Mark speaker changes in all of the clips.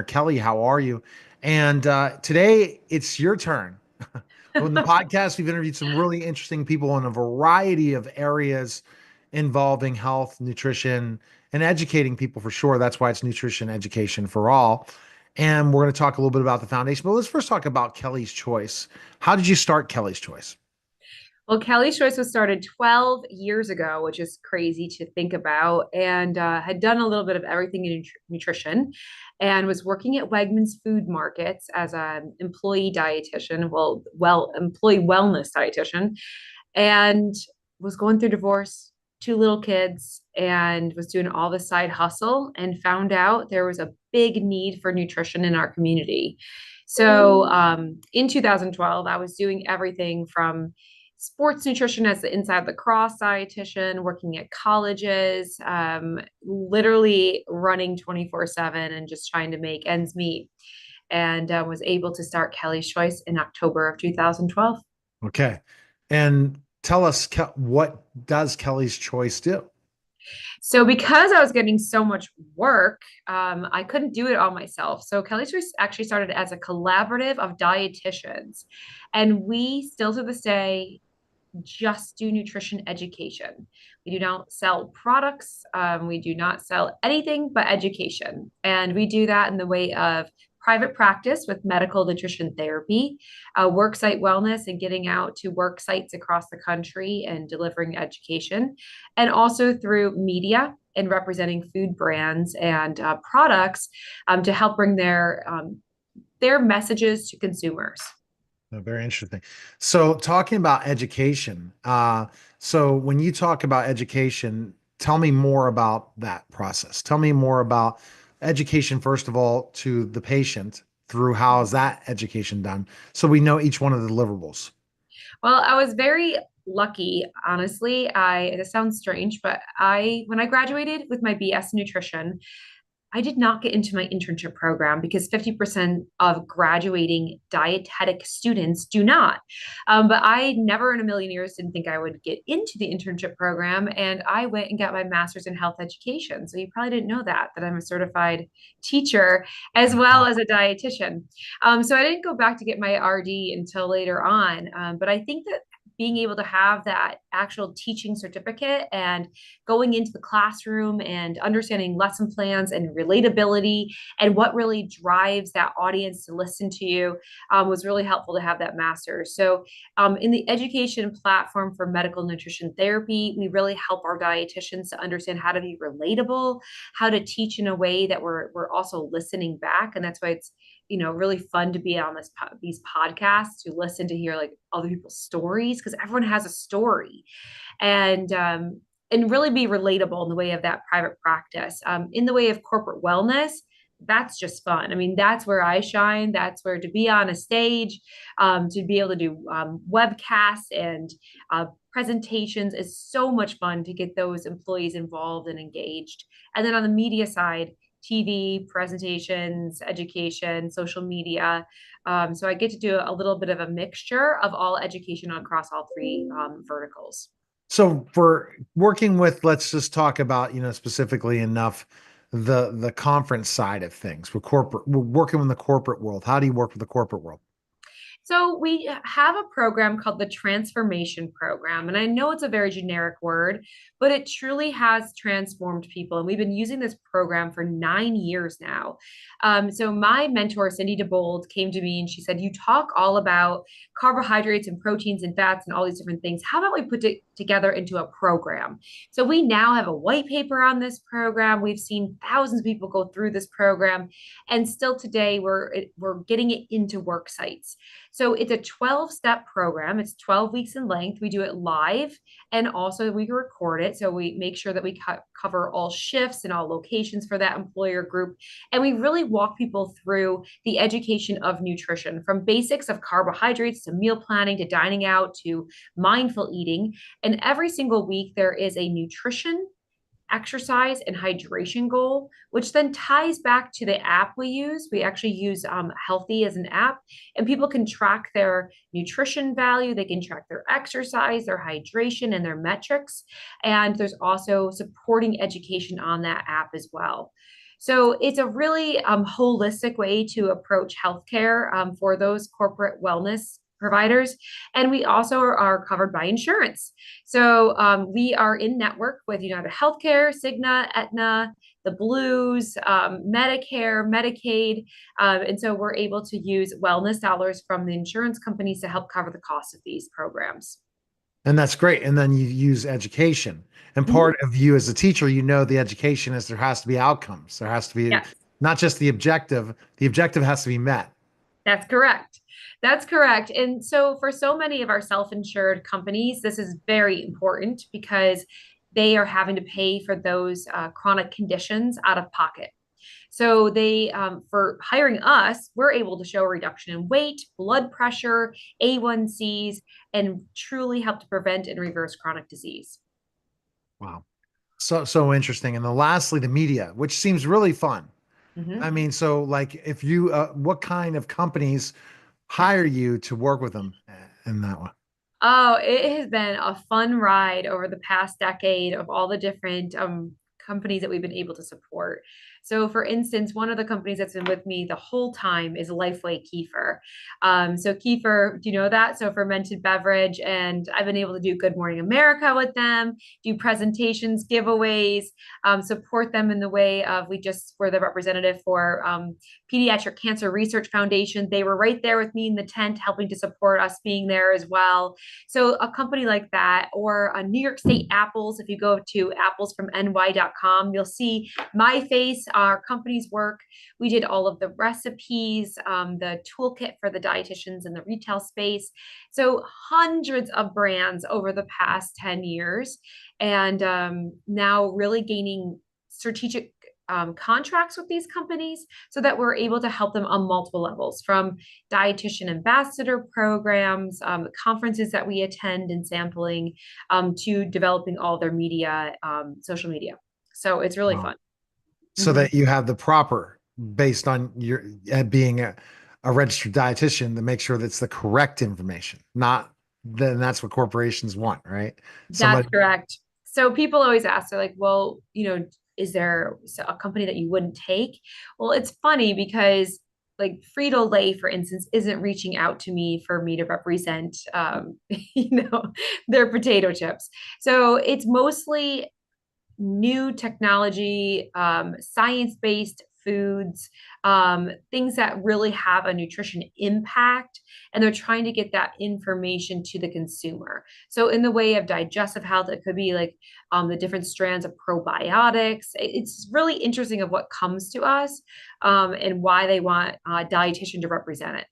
Speaker 1: Kelly, how are you? And today it's your turn. On the podcast, we've interviewed some really interesting people in a variety of areas involving health, nutrition, and educating people for sure. That's why it's nutrition education for all. And we're going to talk a little bit about the foundation, but let's first talk about Kelly's Choice. How did you start Kelly's Choice?
Speaker 2: Well, Kelly's Choice was started 12 years ago, which is crazy to think about, and had done a little bit of everything in nutrition and was working at Wegmans Food Markets as an employee dietitian, employee wellness dietitian, and was going through divorce, two little kids, and was doing all the side hustle and found out there was a big need for nutrition in our community. So in 2012, I was doing everything from sports nutrition as the inside lacrosse dietitian, working at colleges, literally running 24/7 and just trying to make ends meet. And was able to start Kelly's Choice in October of 2012.
Speaker 1: Okay. And tell us, what does Kelly's Choice do?
Speaker 2: So because I was getting so much work, I couldn't do it all myself. So Kelly's Choice actually started as a collaborative of dietitians, and we still to this day just do nutrition education. We do not sell products. We do not sell anything but education. And we do that in the way of private practice with medical nutrition therapy, worksite wellness, and getting out to work sites across the country and delivering education, and also through media and representing food brands and products to help bring their messages to consumers.
Speaker 1: Oh, very interesting. So, talking about education, so when you talk about education, tell me more about that process. Tell me more about education, first of all, to the patient through how is that education done, so we know each one of the deliverables.
Speaker 2: Well, I was very lucky, honestly. It sounds strange, but when I graduated with my BS in nutrition, I did not get into my internship program because 50% of graduating dietetic students do not. But I never in a million years didn't think I would get into the internship program. And I went and got my master's in health education. So you probably didn't know that I'm a certified teacher as well as a dietitian. So I didn't go back to get my RD until later on. But I think that being able to have that actual teaching certificate and going into the classroom and understanding lesson plans and relatability and what really drives that audience to listen to you was really helpful to have that master. So, in the education platform for medical nutrition therapy, we really help our dietitians to understand how to be relatable, how to teach in a way that we're also listening back, and that's why it's really fun to be on these podcasts to listen to hear like other people's stories because everyone has a story, and really be relatable in the way of that private practice. In the way of corporate wellness, that's just fun. I mean, that's where I shine. That's where to be on a stage, to be able to do webcasts and presentations is so much fun to get those employees involved and engaged. And then on the media side, TV, presentations, education, social media. So I get to do a little bit of a mixture of all education across all three verticals.
Speaker 1: So, for working with, let's just talk about, specifically enough the conference side of things. We're working in the corporate world. How do you work with the corporate world?
Speaker 2: So we have a program called the Transformation Program. And I know it's a very generic word, but it truly has transformed people. And we've been using this program for 9 years now. So my mentor, Cindy DeBold, came to me and she said, "You talk all about carbohydrates and proteins and fats and all these different things. How about we put it together into a program?" So we now have a white paper on this program. We've seen thousands of people go through this program. And still today, we're getting it into work sites. So it's a 12-step program. It's 12 weeks in length. We do it live and also we record it. So we make sure that we cover all shifts and all locations for that employer group. And we really walk people through the education of nutrition from basics of carbohydrates to meal planning to dining out to mindful eating. And every single week, there is a nutrition, exercise, and hydration goal, which then ties back to the app we use. We actually use Healthy as an app, and people can track their nutrition value, they can track their exercise, their hydration, and their metrics. And there's also supporting education on that app as well. So it's a really holistic way to approach healthcare for those corporate wellness providers. And we also are covered by insurance. So we are in network with United Healthcare, Cigna, Aetna, the Blues, Medicare, Medicaid. And so we're able to use wellness dollars from the insurance companies to help cover the cost of these programs.
Speaker 1: And that's great. And then you use education. And
Speaker 2: Mhm.
Speaker 1: part of you as a teacher, the education is there has to be outcomes. There has to be
Speaker 2: Yes.
Speaker 1: not just the objective has to be met.
Speaker 2: That's correct. That's correct. And so, for so many of our self insured companies, this is very important because they are having to pay for those chronic conditions out of pocket. So, for hiring us, we're able to show a reduction in weight, blood pressure, A1Cs, and truly help to prevent and reverse chronic disease.
Speaker 1: Wow. So interesting. And then lastly, the media, which seems really fun. I
Speaker 2: Mhm.
Speaker 1: mean, so like if you what kind of companies hire you to work with them in that one?
Speaker 2: Oh, it has been a fun ride over the past decade of all the different companies that we've been able to support. So, for instance, one of the companies that's been with me the whole time is Lifeway Kefir. So, Kefir, do you know that? So, fermented beverage. And I've been able to do Good Morning America with them, do presentations, giveaways, support them in the way of we just were the representative for Pediatric Cancer Research Foundation. They were right there with me in the tent, helping to support us being there as well. So a company like that, or a New York State apples, if you go to applesfromny.com, you'll see my face, our company's work. We did all of the recipes, the toolkit for the dietitians in the retail space. So hundreds of brands over the past 10 years. And now really gaining strategic contracts with these companies so that we're able to help them on multiple levels, from dietitian ambassador programs, conferences that we attend and sampling, to developing all their media, social media. So it's really
Speaker 1: Wow.
Speaker 2: fun.
Speaker 1: So
Speaker 2: Mhm.
Speaker 1: that you have the proper based on your being a registered dietitian to make sure that's the correct information, not then that's what corporations want, right?
Speaker 2: That's
Speaker 1: Somebody,
Speaker 2: correct. So people always ask, they're like, well, is there a company that you wouldn't take? Well, it's funny because like Frito-Lay, for instance, isn't reaching out to me for me to represent, their potato chips. So it's mostly new technology, science-based foods, things that really have a nutrition impact, and they're trying to get that information to the consumer. So, in the way of digestive health, it could be like the different strands of probiotics. It's really interesting of what comes to us and why they want a dietitian to represent it.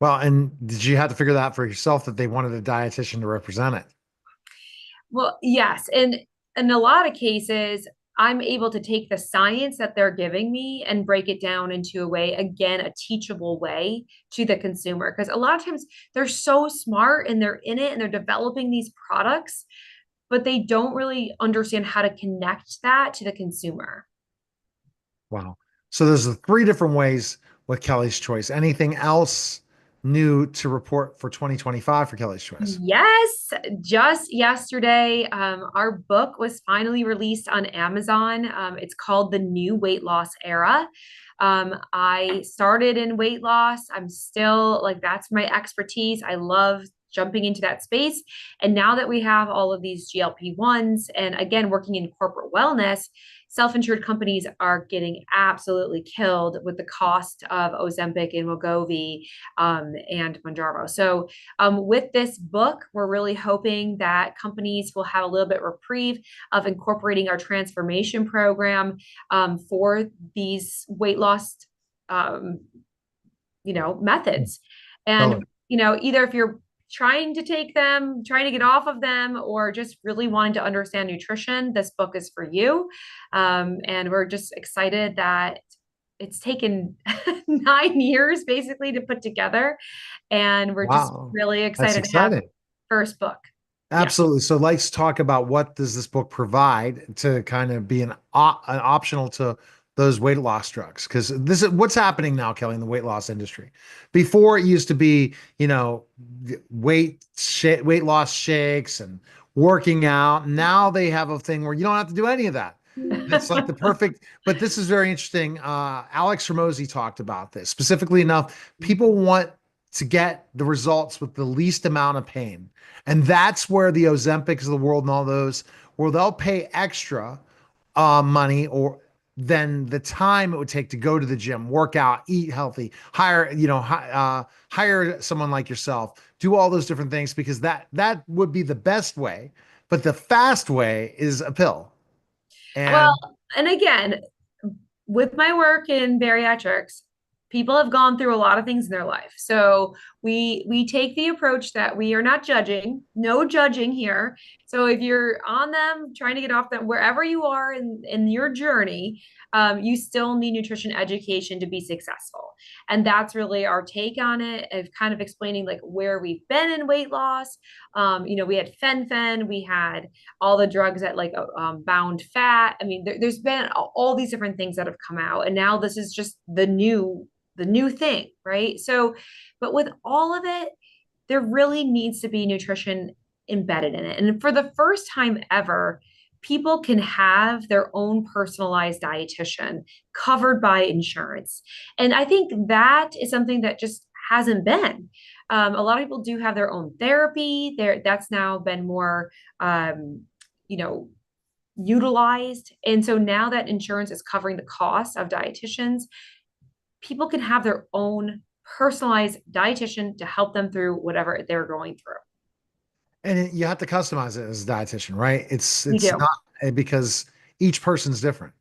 Speaker 1: well, and did you have to figure that out for yourself that they wanted a dietitian to represent it?
Speaker 2: Well, yes. And in a lot of cases, I'm able to take the science that they're giving me and break it down into a way, again, a teachable way to the consumer. Because a lot of times they're so smart and they're in it and they're developing these products, but they don't really understand how to connect that to the consumer.
Speaker 1: Wow. So there's the three different ways with Kelly's Choice. Anything else new to report for 2025 for Kelly's Choice?
Speaker 2: Yes, just yesterday, our book was finally released on Amazon. It's called The New Weight Loss Era. I started in weight loss. I'm still like, that's my expertise. I love jumping into that space. And now that we have all of these GLP-1s and again, working in corporate wellness, self-insured companies are getting absolutely killed with the cost of Ozempic and Wegovy and Mounjaro. So with this book, we're really hoping that companies will have a little bit reprieve of incorporating our transformation program for these weight loss, um, methods.
Speaker 1: Totally.
Speaker 2: And, either if you're trying to take them, trying to get off of them, or just really wanting to understand nutrition, this book is for you. And we're just excited that it's taken 9 years basically to put together. And we're just
Speaker 1: Wow.
Speaker 2: really
Speaker 1: That's
Speaker 2: excited to have
Speaker 1: exciting.
Speaker 2: first book. Yeah.
Speaker 1: Absolutely. So let's talk about what does this book provide to kind of be an optional to those weight loss drugs? Because this is what's happening now, Kelly, in the weight loss industry. Before it used to be, weight loss shakes and working out. Now they have a thing where you don't have to do any of that. It's like the perfect, but this is very interesting. Alex Ramosi talked about this specifically enough. People want to get the results with the least amount of pain. And that's where the Ozempics of the world and all those, where they'll pay extra money or than the time it would take to go to the gym, work out, eat healthy, hire, hire someone like yourself, do all those different things because that would be the best way. But the fast way is a pill.
Speaker 2: Well,
Speaker 1: And
Speaker 2: and again, with my work in bariatrics, people have gone through a lot of things in their life. So we take the approach that we are not judging, no judging here. So if you're on them, trying to get off them, wherever you are in your journey, you still need nutrition education to be successful. And that's really our take on it, of kind of explaining like where we've been in weight loss. We had fen-phen, we had all the drugs that like bound fat. I mean, there's been all these different things that have come out, and now this is just the new thing, right? So, but with all of it, there really needs to be nutrition embedded in it. And for the first time ever, people can have their own personalized dietitian covered by insurance. And I think that is something that just hasn't been. A lot of people do have their own therapy. That's now been more, you know, utilized. And so now that insurance is covering the cost of dietitians, people can have their own personalized dietitian to help them through whatever they're going through.
Speaker 1: you have to customize it as a dietitian, right? It's
Speaker 2: You
Speaker 1: it's
Speaker 2: do.
Speaker 1: not because each person's different.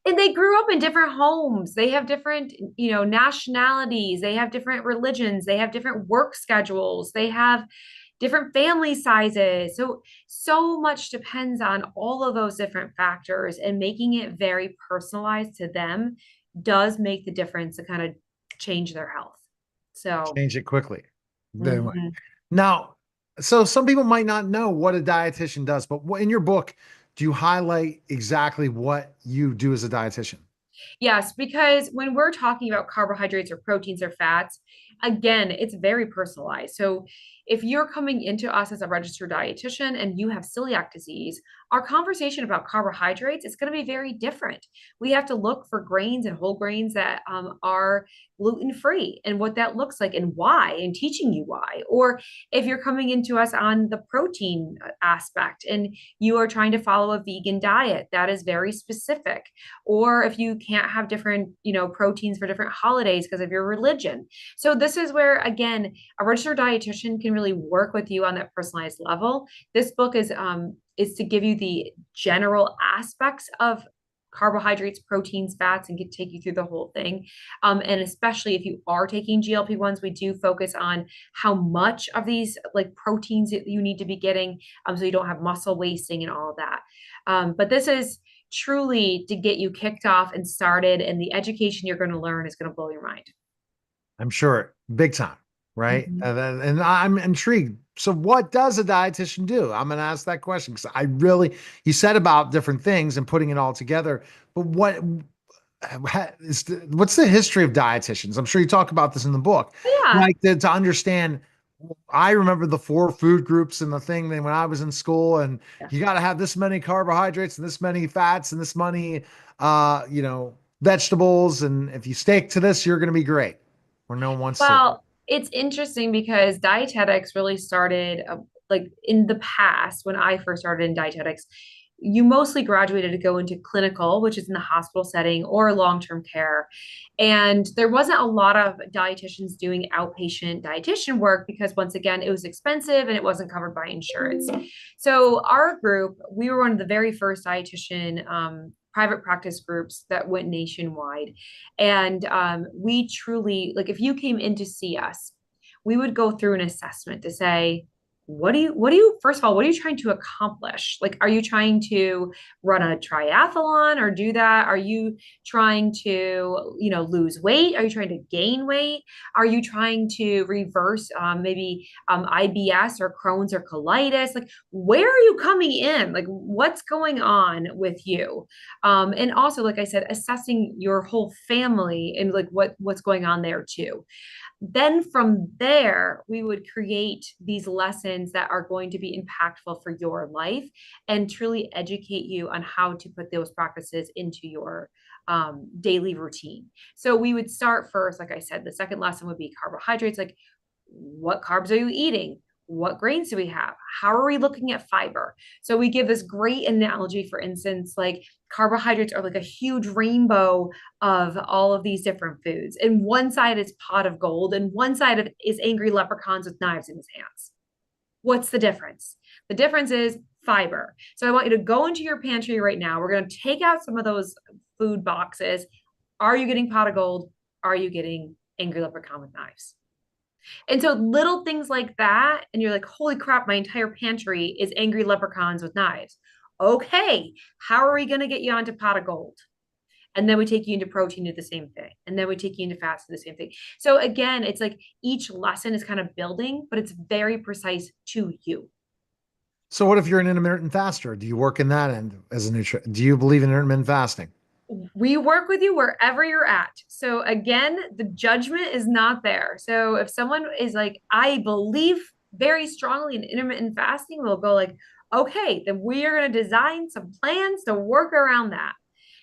Speaker 2: And they grew up in different homes. They have different, nationalities. They have different religions. They have different work schedules. They have different family sizes. So much depends on all of those different factors, and making it very personalized to them does make the difference to kind of change their health. So,
Speaker 1: Change it quickly. Anyway.
Speaker 2: mhm.
Speaker 1: Now, so some people might not know what a dietitian does, but in your book, do you highlight exactly what you do as a dietitian?
Speaker 2: Yes, because when we're talking about carbohydrates or proteins or fats, again, it's very personalized. So if you're coming into us as a registered dietitian and you have celiac disease, our conversation about carbohydrates is going to be very different. We have to look for grains and whole grains that are gluten free and what that looks like and why, and teaching you why. Or if you're coming into us on the protein aspect and you are trying to follow a vegan diet, that is very specific. Or if you can't have different, proteins for different holidays because of your religion. So this is where, again, a registered dietitian can really work with you on that personalized level. This book is to give you the general aspects of carbohydrates, proteins, fats, and take you through the whole thing. And especially if you are taking GLP-1s, we do focus on how much of these like proteins that you need to be getting, so you don't have muscle wasting and all of that. But this is truly to get you kicked off and started, and the education you're going to learn is going to blow your mind.
Speaker 1: I'm sure big time, right?
Speaker 2: Mhm.
Speaker 1: And I'm intrigued. So, what does a dietitian do? I'm going to ask that question because you said about different things and putting it all together, but what's the history of dietitians? I'm sure you talk about this in the book,
Speaker 2: Yeah.
Speaker 1: like to understand. I remember the four food groups and the thing that when I was in school, and
Speaker 2: Yeah.
Speaker 1: you got to have this many carbohydrates and this many fats and this many, vegetables. And if you stick to this, you're going to be great. Or no one wants to.
Speaker 2: Well, it's interesting because dietetics really started like in the past when I first started in dietetics. You mostly graduated to go into clinical, which is in the hospital setting, or long-term care. And there wasn't a lot of dietitians doing outpatient dietitian work because, once again, it was expensive and it wasn't covered by insurance. So, our group, we were one of the very first dietitian private practice groups that went nationwide. And we truly, like, if you came in to see us, we would go through an assessment to say, first of all, what are you trying to accomplish? Like, are you trying to run a triathlon or do that? Are you trying to, lose weight? Are you trying to gain weight? Are you trying to reverse maybe IBS or Crohn's or colitis? Like, where are you coming in? Like, what's going on with you? And also, like I said, assessing your whole family and like what's going on there too. Then from there, we would create these lessons that are going to be impactful for your life and truly educate you on how to put those practices into your daily routine. So we would start first, like I said, the second lesson would be carbohydrates. Like, what carbs are you eating? What grains do we have? How are we looking at fiber? So we give this great analogy, for instance, like carbohydrates are like a huge rainbow of all of these different foods. And one side is pot of gold, and one side of is angry leprechauns with knives in his hands. What's the difference? The difference is fiber. So I want you to go into your pantry right now. We're going to take out some of those food boxes. Are you getting pot of gold? Are you getting angry leprechaun with knives? And so little things like that, and you're like, holy crap, my entire pantry is angry leprechauns with knives. Okay, how are we going to get you onto pot of gold? And then we take you into protein, do the same thing. And then we take you into fats, do the same thing. So again, it's like each lesson is kind of building, but it's very precise to you.
Speaker 1: So what if you're an intermittent faster? Do you work in that end as a nutrient? Do you believe in intermittent fasting?
Speaker 2: We work with you wherever you're at. So again, the judgment is not there. So if someone is like, I believe very strongly in intermittent fasting, we'll go like, okay, then we are going to design some plans to work around that.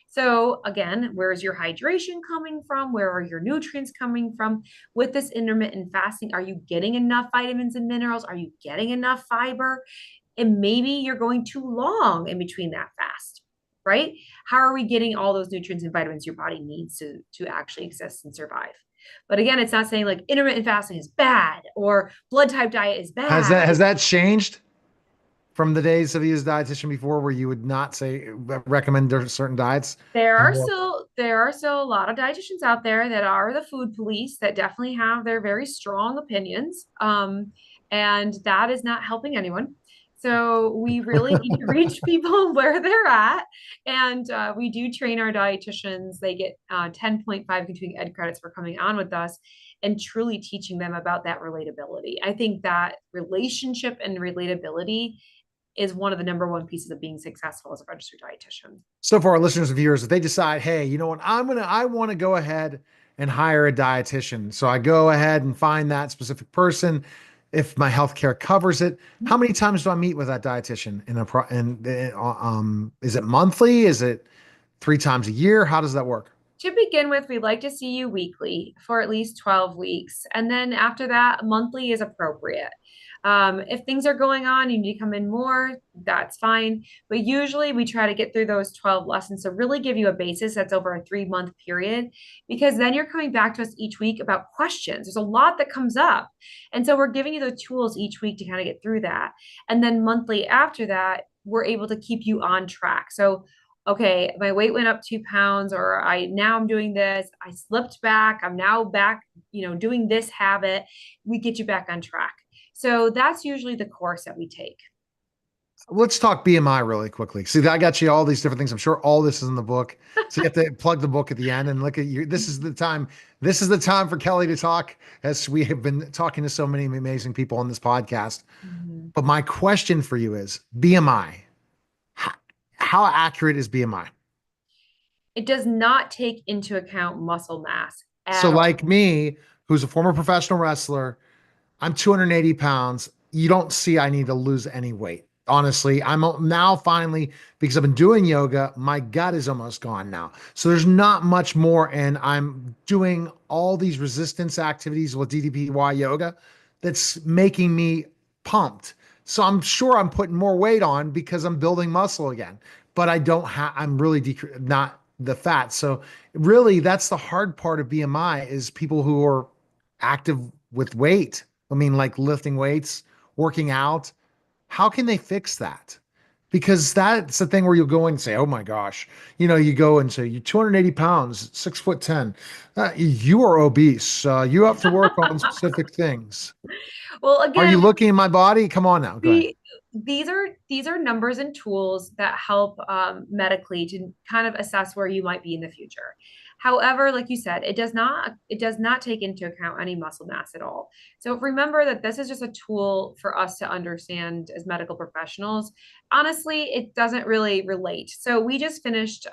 Speaker 2: So again, where's your hydration coming from? Where are your nutrients coming from? With this intermittent fasting, are you getting enough vitamins and minerals? Are you getting enough fiber? And maybe you're going too long in between that fast, right? How are we getting all those nutrients and vitamins your body needs to actually exist and survive? But again, it's not saying like intermittent fasting is bad or blood type diet is
Speaker 1: Has
Speaker 2: bad.
Speaker 1: that changed from the days of you as a dietitian before, where you would not say recommend certain diets and more?
Speaker 2: There are still a lot of dietitians out there that are the food police that definitely have their very strong opinions. And that is not helping anyone. So we really need to reach people where they're at. And we do train our dietitians. They get 10.5 continuing ed credits for coming on with us and truly teaching them about that relatability. I think that relationship and relatability is one of the number one pieces of being successful as a registered dietitian.
Speaker 1: So for our listeners and viewers, if they decide, hey, you know what, I want to go ahead and hire a dietitian. So I go ahead and find that specific person. If my healthcare covers it, how many times do I meet with that dietitian in a is it monthly? Is it 3 times a year? How does that work?
Speaker 2: To begin with, we'd like to see you weekly for at least 12 weeks. And then after that, monthly is appropriate. If things are going on, you need to come in more, that's fine. But usually we try to get through those 12 lessons. So really give you a basis that's over a 3 month period, because then you're coming back to us each week about questions. There's a lot that comes up. And so we're giving you the tools each week to kind of get through that. And then monthly after that, we're able to keep you on track. So okay, my weight went up 2 pounds, or I'm doing this, I slipped back, I'm now back, doing this habit. We get you back on track. So that's usually the course that we take.
Speaker 1: Let's talk BMI really quickly. See, I got you all these different things. I'm sure all this is in the book. So you have to plug the book at the end and look at you. This is the time. This is the time for Kelly to talk, as we have been talking to so many amazing people on this podcast.
Speaker 2: Mhm.
Speaker 1: But my question for you is BMI. How, how accurate is BMI?
Speaker 2: It does not take into account muscle mass
Speaker 1: So,
Speaker 2: at
Speaker 1: like
Speaker 2: all.
Speaker 1: me, who's a former professional wrestler, I'm 280 pounds. You don't see I need to lose any weight. Honestly, I'm now finally, because I've been doing yoga, my gut is almost gone now. So there's not much more. And I'm doing all these resistance activities with DDPY yoga that's making me pumped. So I'm sure I'm putting more weight on because I'm building muscle again. But I don't have, I'm really not the fat. So really, that's the hard part of BMI is people who are active with weight. I mean, like lifting weights, working out. How can they fix that? Because that's the thing where you'll go and say, oh my gosh, you go and say, you're 280 pounds, 6'10". You are obese. You have to work on specific things.
Speaker 2: Well,
Speaker 1: Are you
Speaker 2: again,
Speaker 1: looking at my body? Come on now. Go ahead.
Speaker 2: the these are numbers and tools that help medically to kind of assess where you might be in the future. However, like you said, it does not take into account any muscle mass at all. So remember that this is just a tool for us to understand as medical professionals. Honestly, it doesn't really relate. So we just finished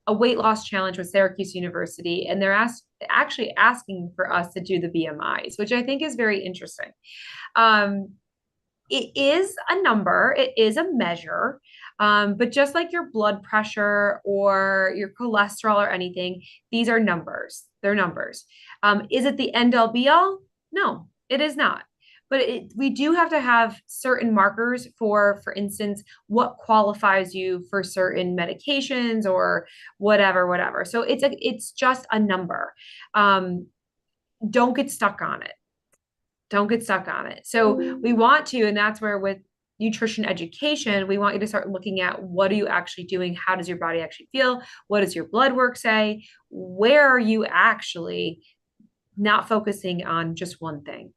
Speaker 2: a weight loss challenge with Syracuse University, and they're actually asking for us to do the BMIs, which I think is very interesting. Um, it is a number, it is a measure. But just like your blood pressure or your cholesterol or anything, these are numbers. They're numbers. Is it the end all be all? No, it is not. But we do have to have certain markers for instance, what qualifies you for certain medications or whatever, whatever. So it's just a number. Um, don't get stuck on it. Don't get stuck on it. So we want to, and that's where with nutrition education, we want you to start looking at what are you actually doing? How does your body actually feel? What does your blood work say? Where are you actually not focusing on just one thing?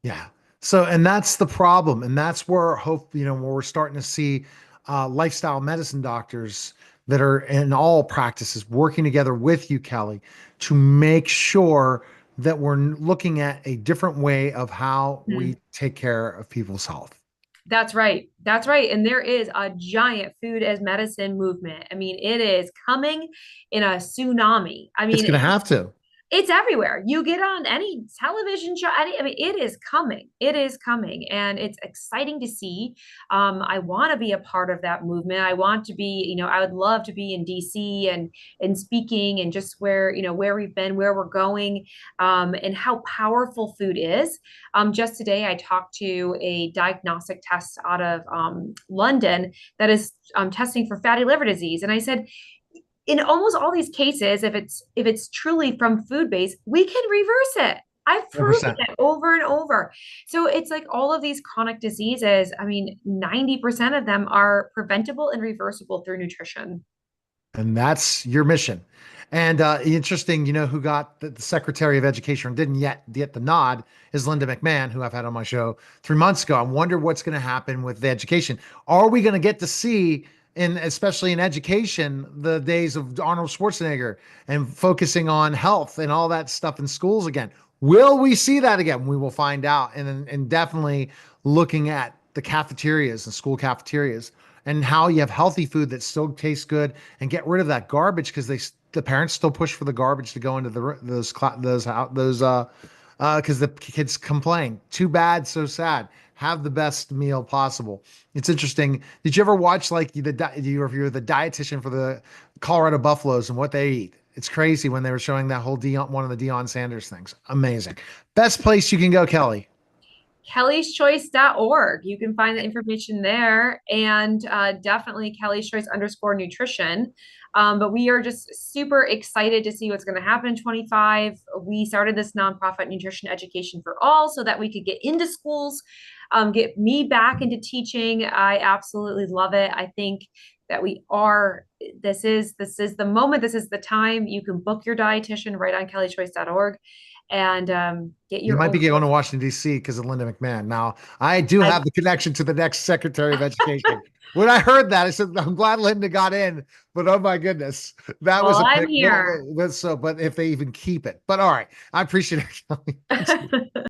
Speaker 1: Yeah. So, and that's the problem. And that's where hope, where we're starting to see lifestyle medicine doctors that are in all practices working together with you, Kelly, to make sure that we're looking at a different way of how
Speaker 2: Hmm.
Speaker 1: we take care of people's health.
Speaker 2: That's right. That's right. And there is a giant food as medicine movement. I mean, it is coming in a tsunami. I
Speaker 1: It's
Speaker 2: mean,
Speaker 1: going to have to.
Speaker 2: it's everywhere. You get on any television show. I mean, it is coming. It is coming, and it's exciting to see. I want to be a part of that movement. I want to be, I would love to be in DC and speaking and just where where we've been, where we're going, and how powerful food is. Just today, I talked to a diagnostic test out of London that is testing for fatty liver disease, and I said, in almost all these cases, if it's truly from food based, we can reverse it. I've proven
Speaker 1: 100%.
Speaker 2: it over and over. So it's like all of these chronic diseases, I mean, 90% of them are preventable and reversible through nutrition.
Speaker 1: And that's your mission. And interesting, who got the Secretary of Education and didn't yet get the nod is Linda McMahon, who I've had on my show 3 months ago. I wonder what's going to happen with the education. Are we going to get to see, especially in education, the days of Arnold Schwarzenegger and focusing on health and all that stuff in schools again? Will we see that again? We will find out. And definitely looking at the cafeterias and school cafeterias and how you have healthy food that still tastes good and get rid of that garbage because the parents still push for the garbage to go into those because the kids complain. Too bad, so sad. Have the best meal possible. It's interesting. Did you ever watch like if you're the dietitian for the Colorado Buffaloes and what they eat? It's crazy when they were showing that whole one of the Deion Sanders things. Amazing. Best place you can go, Kelly.
Speaker 2: kellyschoice.org. You can find the information there, and definitely Kelly's Choice underscore nutrition. But we are just super excited to see what's going to happen in 25. We started this nonprofit Nutrition Education for All so that we could get into schools, get me back into teaching. I absolutely love it. I think that this is the moment, this is the time. You can book your dietitian right on kellyschoice.org and get
Speaker 1: You
Speaker 2: your
Speaker 1: might
Speaker 2: own
Speaker 1: be going to
Speaker 2: personal.
Speaker 1: Washington, D.C. because of Linda McMahon. Now, I do
Speaker 2: I,
Speaker 1: have the connection to the next Secretary of Education. When I heard that, I said, I'm glad Linda got in, but oh my goodness, that was
Speaker 2: well,
Speaker 1: a
Speaker 2: I'm
Speaker 1: pick.
Speaker 2: here.
Speaker 1: But if they even keep it. But all right, I appreciate it, Kelly. Thanks.